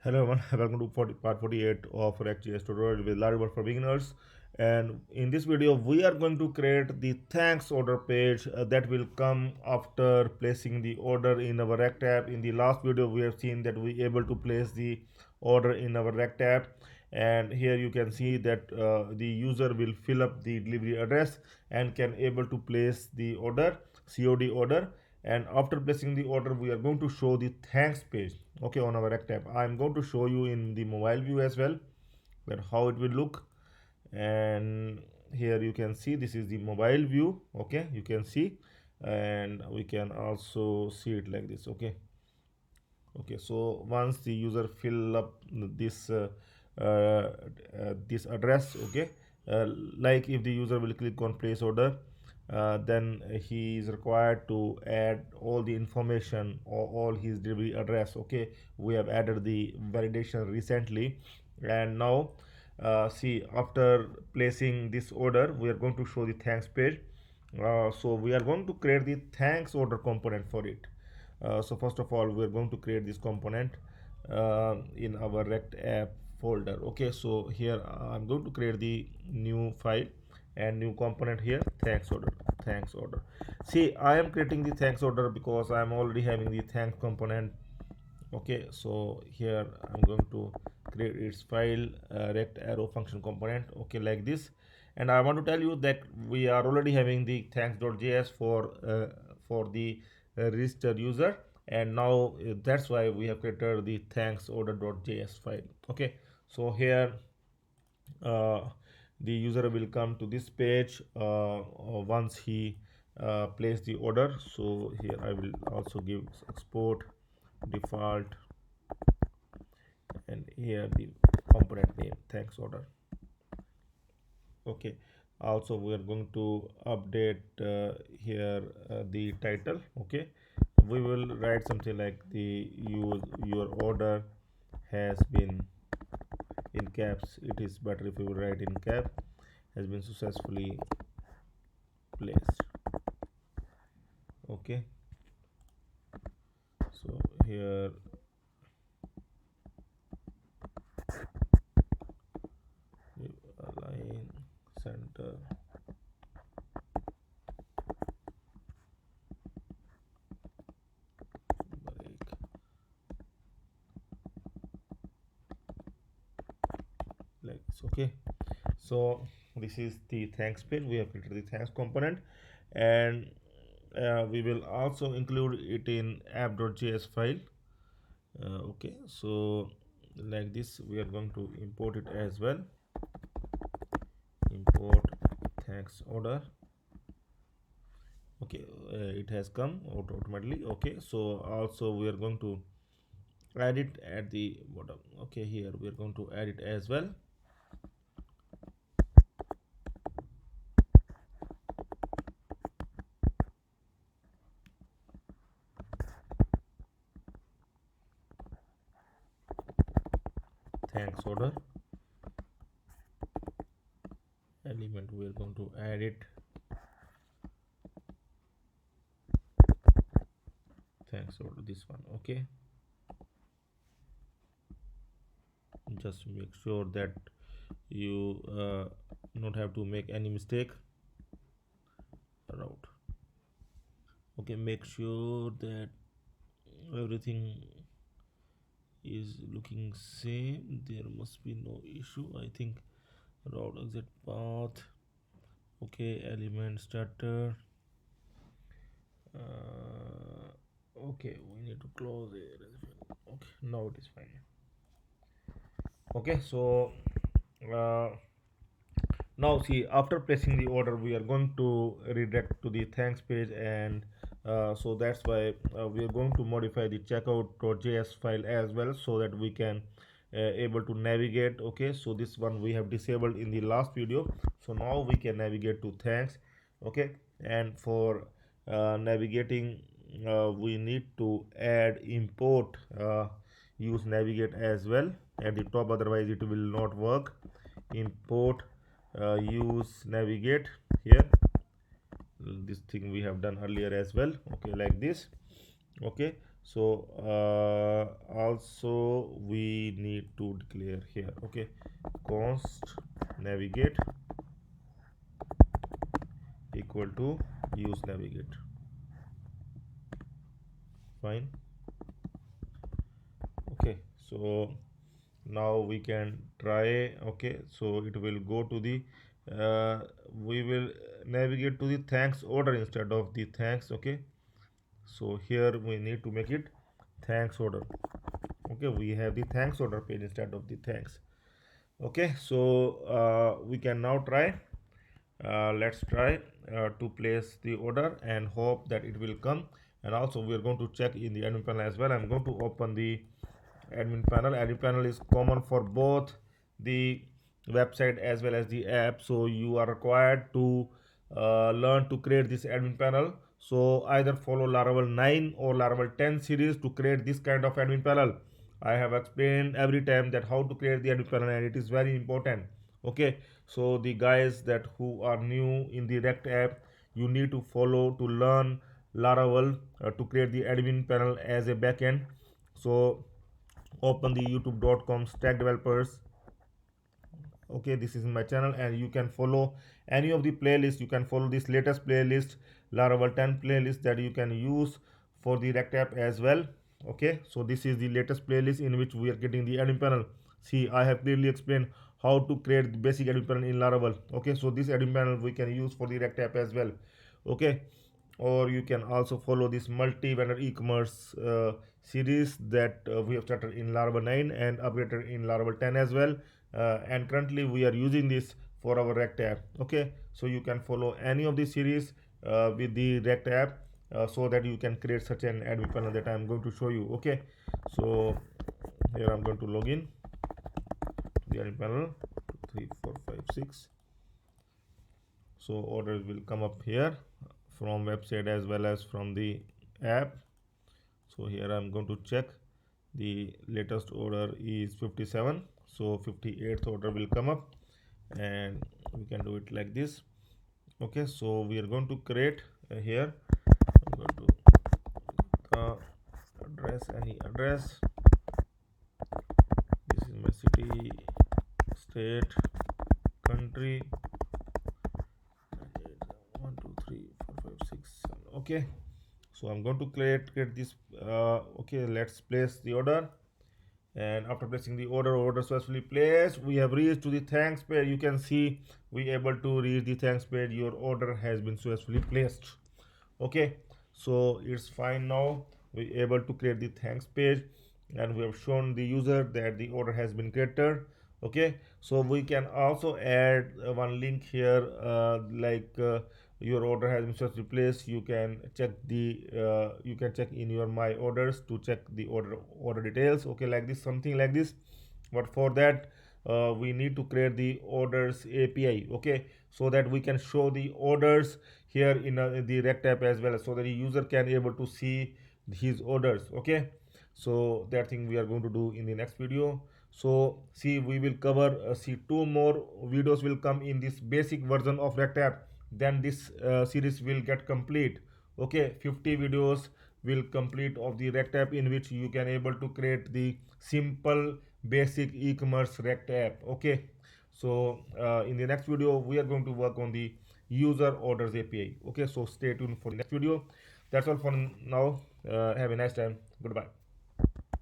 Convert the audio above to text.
Hello everyone, welcome to part 48 of reactjs tutorial with Laravel for beginners. And in this video, we are going to create the thanks order page that will come after placing the order in our React app. In the last video, we have seen that we able to place the order in our React app, and here you can see that the user will fill up the delivery address and can able to place the order, COD order. And after placing the order, we are going to show the thanks page, okay, on our React app. I'm going to show you in the mobile view as well that how it will look. And here you can see this is the mobile view, okay, you can see, and we can also see it like this, okay. So once the user fill up this this address, okay, like if the user will click on place order, then he is required to add all the information or all his delivery address, okay. We have added the validation recently, and now see, after placing this order, we are going to show the thanks page. So we are going to create the thanks order component for it. So first of all, we are going to create this component in our React app folder, okay. So here I'm going to create the new file and new component here, thanks order. See, I am creating the thanks order because I'm already having the thanks component, okay. So here I'm going to create its file, rect arrow function component, okay, like this. And I want to tell you that we are already having the thanks.js for the registered user, and now that's why we have created the thanks order.js file, okay. So here uh, the user will come to this page once he place the order. So here I will also give export default, and here the component name thanks order, okay. Also we are going to update here the title, okay. We will write something like the your order has been, in caps it is better if we will write in cap, has been successfully placed, okay. So here we align center break like this, okay. So this is the thanks page. We have created the thanks component, and we will also include it in app.js file, okay. So like this we are going to import it as well, import thanks order, okay. It has come out automatically, okay. So also we are going to add it at the bottom, okay. Here we are going to add it as well, thanks order element, we are going to add it thanks order, this one, okay. Just make sure that you not have to make any mistake route, okay. Make sure that everything is looking same, there must be no issue, I think. Route exit path, okay. Element starter, okay, we need to close it, okay. Now it is fine, okay. So uh, now see, after placing the order, we are going to redirect to the thanks page, and so that's why we are going to modify the checkout.js file as well, so that we can able to navigate, okay. So this one we have disabled in the last video, so now we can navigate to thanks, okay. And for navigating, we need to add import use navigate as well at the top, otherwise it will not work. Import use navigate here, this thing we have done earlier as well, okay, like this, okay. So also we need to declare here, okay, const navigate equal to use navigate. Fine. Okay, so now we can try. Okay, so it will go to the we will navigate to the thanks order instead of the thanks. Okay, so here we need to make it thanks order. Okay, we have the thanks order page instead of the thanks. Okay, so we can now try. Let's try to place the order and hope that it will come. And also we are going to check in the admin panel as well. I'm going to open the admin panel is common for both the website as well as the app, so you are required to learn to create this admin panel. So either follow Laravel 9 or Laravel 10 series to create this kind of admin panel. I have explained every time that how to create the admin panel, and it is very important. Okay, so the guys that who are new in the React app, you need to follow to learn Laravel to create the admin panel as a backend. So open the youtube.com stack developers. Okay, this is my channel, and you can follow any of the playlists. You can follow this latest playlist, Laravel 10 playlist, that you can use for the React app as well. Okay, so this is the latest playlist in which we are getting the admin panel. See, I have clearly explained how to create the basic admin panel in Laravel. Okay, so this admin panel we can use for the React app as well. Okay, or you can also follow this multi-vendor e-commerce series that we have started in Laravel 9 and upgraded in Laravel 10 as well. And currently we are using this for our React app. Okay, so you can follow any of the series with the React app, so that you can create such an admin panel that I am going to show you. Okay, so here I'm going to log in the admin panel 2 3 4 5 6. So orders will come up here from website as well as from the app. So here I'm going to check. The latest order is 57, so 58th order will come up, and we can do it like this. Okay, so we are going to create here. I'm going to address, any address. This is my city, state, country. 1 2 3 4 5 6 7. Okay, so I'm going to create this. Okay, let's place the order. And after placing the order successfully placed, we have reached to the thanks page. You can see we able to reach the thanks page. Your order has been successfully placed. Okay, so it's fine. Now we able to create the thanks page, and we have shown the user that the order has been created. Okay, so we can also add one link here, your order has been successfully placed. You can check the you can check in your my orders to check the order details. Okay, like this, something like this. But for that, we need to create the orders API. Okay, so that we can show the orders here in the React app as well, so that the user can able to see his orders. Okay, so that thing we are going to do in the next video. So see, we will cover see two more videos will come in this basic version of React app, then this series will get complete. Okay, 50 videos will complete of the React app, in which you can able to create the simple basic e-commerce React app. Okay, so in the next video we are going to work on the user orders API. Okay, so stay tuned for the next video. That's all for now. Have a nice time. Goodbye.